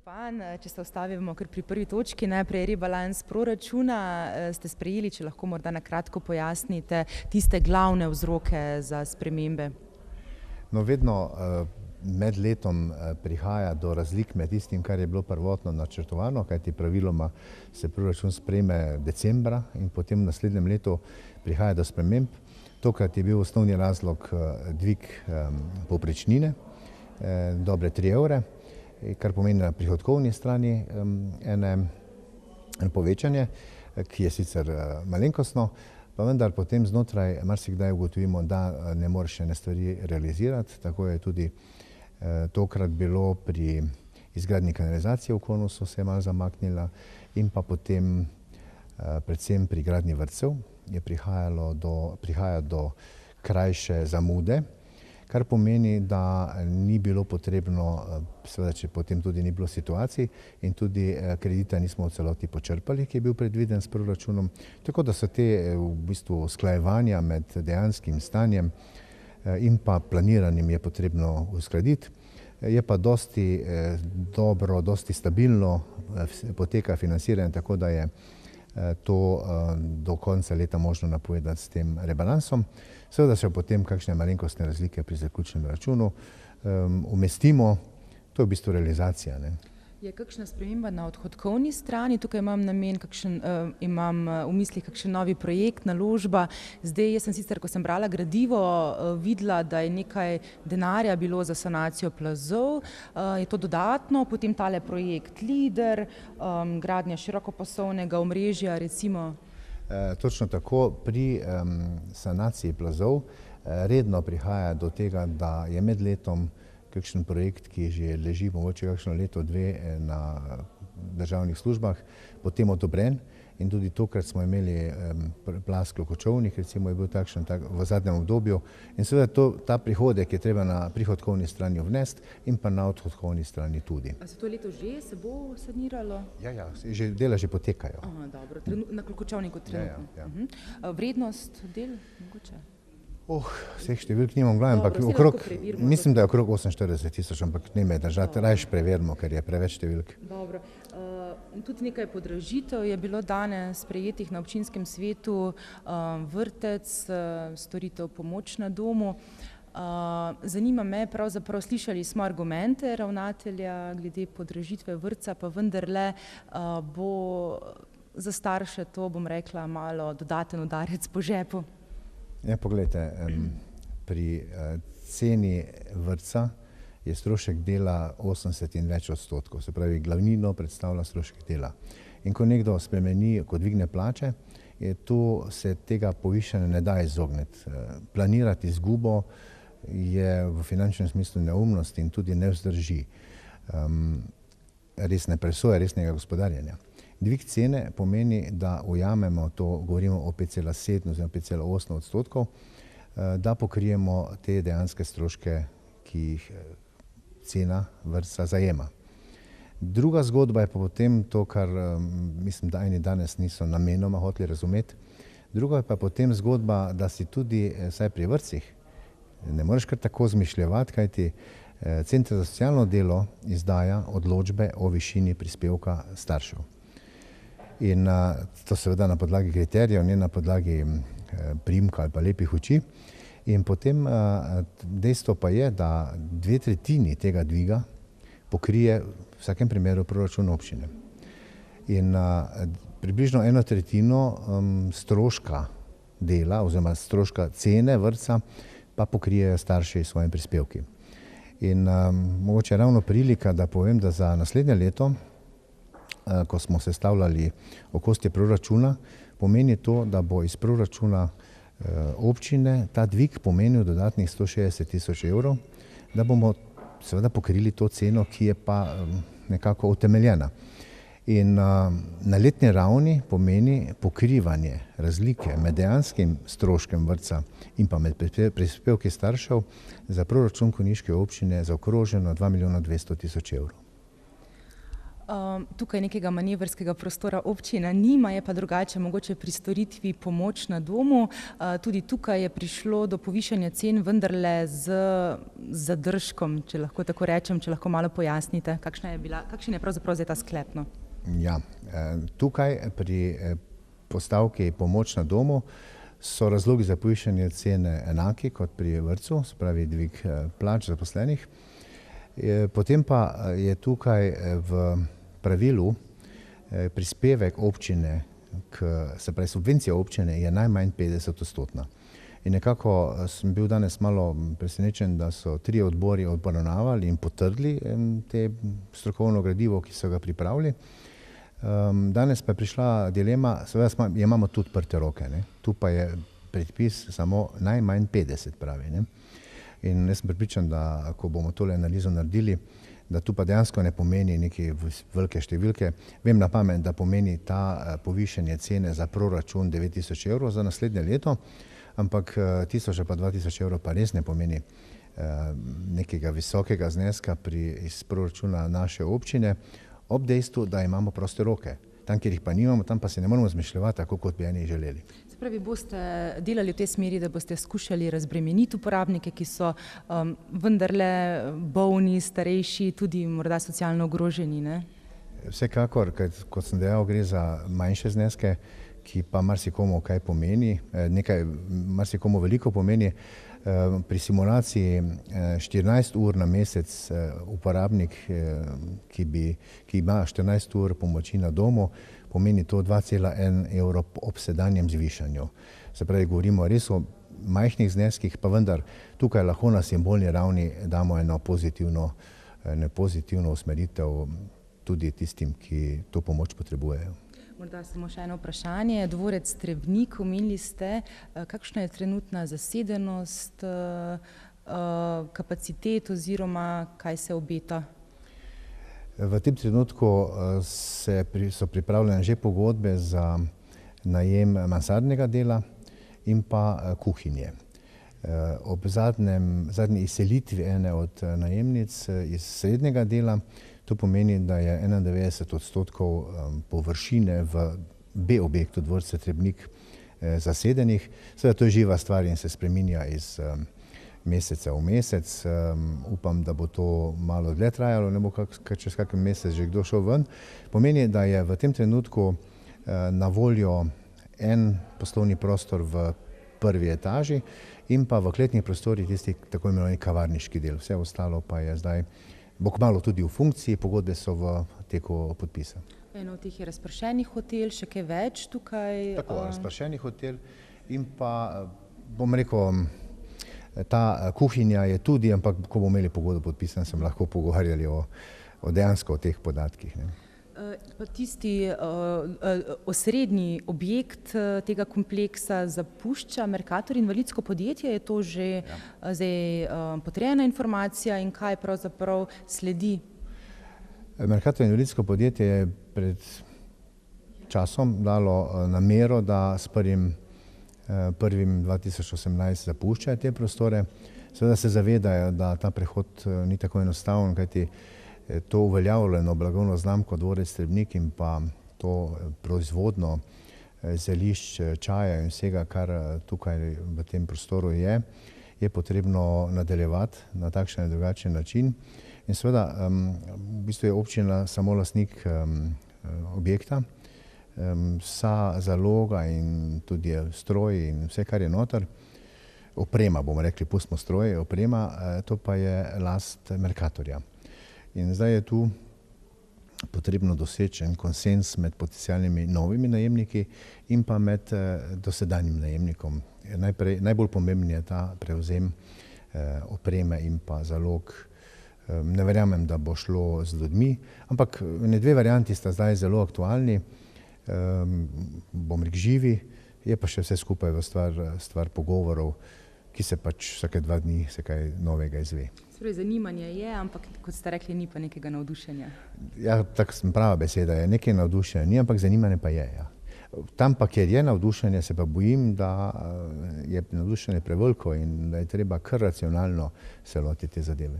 Župan, če se ustavimo kar pri prvi točki, najprej rebalans proračuna ste sprejeli, če lahko morda na kratko pojasnite tiste glavne vzroke za spremembe. No, vedno med letom prihaja do razlik med tistim, kar je bilo prvotno načrtovano, kajti praviloma se proračun sprejme decembra in potem v naslednjem letu prihaja do sprememb. Tokrat je bil osnovni razlog dvig povprečnine, dobre 3 evre, kar pomeni na prihodkovni strani eno povečanje, ki je sicer malenkostno, pa vendar potem znotraj marsikdaj ugotovimo, da ne moreš ene stvari realizirati. Tako je tudi tokrat bilo pri izgradnji kanalizacije v Konusu, se je malo zamaknila, in pa potem predvsem pri gradnji vrtcev je prihaja do krajše zamude, kar pomeni, da ni bilo potrebno, seveda, če potem tudi ni bilo situacij in tudi kredita nismo v celoti počrpali, ki je bil predviden s proračunom. Tako da so te v bistvu usklajevanja med dejanskim stanjem in pa planiranjem je potrebno uskladiti. Je pa dosti dobro, dosti stabilno poteka financiranje, tako da je to do konca leta možno napovedati s tem rebalansom. Seveda se potem kakšne malenkostne razlike pri zaključnem računu umestimo, to je v bistvu realizacija. Je kakšna sprememba na odhodkovni strani? Tukaj imam v mislih kakšen novi projekt, naložba. Zdaj, jaz sem sicer, ko sem brala gradivo, videla, da je nekaj denarja bilo za sanacijo plazov. Je to dodatno? Potem tale projekt LIDER, gradnja širokopasovnega omrežja, recimo. Točno tako, pri sanaciji plazov redno prihaja do tega, da je med letom kakšen projekt, ki že leži mogoče kakšno leto, dve na državnih službah, potem odobren. In tudi tokrat smo imeli plaz Klokočovnik, recimo je bil takšen v zadnjem obdobju. In seveda ta prihodek je treba na prihodkovni strani vnesti in pa na odhodkovni strani tudi. A se to leto že se bo saniralo? Ja, dela že potekajo. Aha, dobro, na Klokočovniku trenutno. Ja. Vrednost del mogoče? Vseh številk nimam v glavi, ampak mislim, da je okrog 48 tisoč, ampak ne me držati, rajš preverimo, ker je preveč številk. Dobro. Tudi nekaj podražitev je bilo danes sprejetih na občinskem svetu, vrtec, storitev pomoč na domu. Zanima me, pravzaprav slišali smo argumente ravnatelja glede podražitve vrtca, pa vendarle bo za starše to, bom rekla, malo dodaten udarec po žepu. Ja, poglejte, pri ceni vrtca je strošek dela 80 in več odstotkov, se pravi glavnino predstavlja strošek dela. In ko nekdo spremeni, ko dvigne plače, se tega povišanja ne da izogniti. Planirati izgubo je v finančnem smislu neumnost in tudi ne vzdrži resne presoje, resnega gospodarjenja. Dvig cene pomeni, da ujamemo, to govorimo o 5,7 oziroma 5,8 odstotkov, da pokrijemo te dejanske stroške, ki jih cena vrtca zajema. Druga zgodba je pa potem to, kar mislim, da eni danes niso namenoma hoteli razumeti. Druga je pa potem zgodba, da si tudi, saj pri vrtcih, ne moreš kar tako zmišljevati, kajti Center za socialno delo izdaja odločbe o višini prispevka staršev. In to seveda na podlagi kriterijev, ne na podlagi priimka ali pa lepih oči. In potem dejstvo pa je, da 2/3 tega dviga pokrije v vsakem primeru proračun občine. In približno 1/3 stroška dela oziroma stroška cene vrtca pa pokrijejo starši s svojimi prispevki. In mogoče ravno prilika, da povem, da za naslednje leto, ko smo sestavljali okostje proračuna, pomeni to, da bo iz proračuna občine ta dvig pomenil dodatnih 160 tisoč evrov, da bomo seveda pokrili to ceno, ki je pa nekako utemeljena. In na letni ravni pomeni pokrivanje razlike med dejanskim stroškem vrtca in pa med prispevki staršev za proračun konjiške občine zaokroženo 2 milijona 200 tisoč evrov. Tukaj nekega manevrskega prostora občina nima, je pa drugače mogoče pri storitvi pomoč na domu. Tudi tukaj je prišlo do povišanja cen, vendarle z zadržkom, če lahko tako rečem, če lahko malo pojasnite, kakšen je pravzaprav zdaj ta sklep, no? Ja, tukaj pri postavki pomoč na domu so razlogi za povišanje cene enaki kot pri vrtcu, se pravi dvig plač zaposlenih. Potem pa je tukaj v pravilu prispevek občine, se pravi subvencija občine je najmanj 50%. In nekako sem bil danes malo presenečen, da so 3 odbori obravnavali in potrdili te strokovno gradivo, ki so ga pripravili. Danes pa je prišla dilema, seveda imamo tudi odprte roke, ne? Tu pa je predpis samo najmanj 50 pravi, ne? In jaz sem prepričan, da ko bomo tole analizo naredili, da tu pa dejansko ne pomeni neke velike številke. Vem na pamet, da pomeni ta povišanje cene za proračun 9000 evrov za naslednje leto, ampak 1000 pa 2000 evrov pa res ne pomeni nekega visokega zneska iz proračuna naše občine, ob dejstvu, da imamo proste roke. Tam, kjer jih pa nimamo, tam pa se ne moramo zmišljevati, tako kot bi eni želeli. Se pravi, boste delali v tej smeri, da boste skušali razbremeniti uporabnike, ki so vendarle bolni, starejši, tudi morda socialno ogroženi, ne? Vsekakor, kot sem dejal, gre za manjše zneske, ki pa marsikomu kaj pomeni, marsikomu veliko pomeni. Pri simulaciji 14 ur na mesec uporabnik, ki ima 14 ur pomoči na domu, pomeni to 2,1 evro ob sedanjem zvišanju. Se pravi, govorimo res o majhnih zneskih, pa vendar tukaj lahko na simbolni ravni damo eno pozitivno usmeritev tudi tistim, ki to pomoč potrebujejo. Morda samo še eno vprašanje. Dvorec Trebnik, omenili ste, kakšna je trenutna zasedenost, kapacitet oziroma kaj se obeta? V tem trenutku so pripravljene že pogodbe za najem mansardnega dela in pa kuhinje. Ob zadnji izselitvi ene od najemnic iz srednjega dela, to pomeni, da je 91% površine v B objektu dvorca Trebnik zasedenih. Seveda to je živa stvar in se spreminja iz meseca v mesec. Upam, da bo to malo dlje trajalo, ne bo čez kakšen mesec že kdo šel ven. Pomeni, da je v tem trenutku na voljo en poslovni prostor v prvi etaži in pa v kletnih prostorih tisti tako imenovani kavarniški del. Vse ostalo pa je zdaj bo kmalu tudi v funkciji, pogodbe so v teku podpisa. Eno od teh je razpršeni hotel, še kaj več tukaj? Tako, razpršeni hotel in pa, bom rekel, ta kuhinja je tudi, ampak ko bomo imeli pogodbo podpisan, se bomo lahko pogovarjali dejansko o teh podatkih, ne. Pa tisti osrednji objekt tega kompleksa zapušča Mercator invalidsko podjetje, je to že zdaj potrjena informacija in kaj pravzaprav sledi? Mercator invalidsko podjetje je pred časom dalo namero, da s 1.1.2018 zapuščajo te prostore. Seveda se zavedajo, da ta prehod ni tako enostaven, kajti to uveljavljeno blagovno znamko Dvorec Trebnik in pa to proizvodno zelišč, čaja in vsega, kar tukaj v tem prostoru je potrebno nadaljevati na takšen in drugačen način. In seveda, v bistvu je občina samo lastnik objekta, vsa zaloga in tudi stroj in vse, kar je noter, oprema, bomo rekli, pustimo stroje, oprema, to pa je last Mercatorja. In zdaj je tu potrebno doseči en konsens med potencialnimi novimi najemniki in pa med dosedanjim najemnikom. Najbolj pomemben je ta prevzem opreme in pa zalog. Ne verjamem, da bo šlo z ljudmi, ampak dve varianti sta zdaj zelo aktualni, bom rekel živi, je pa še vse skupaj v stvar pogovorov, ki se pač vsake 2 dni se kaj novega izve. Zanimanje je, ampak kot ste rekli, ni pa nekega navdušenja. Ja, tako sem prava beseda, je nekaj navdušenja, ni, ampak zanimanje pa je, ja. Tam pa, kjer je navdušenje, se pa bojim, da je navdušenje preveliko in da je treba kar racionalno se lotiti te zadeve.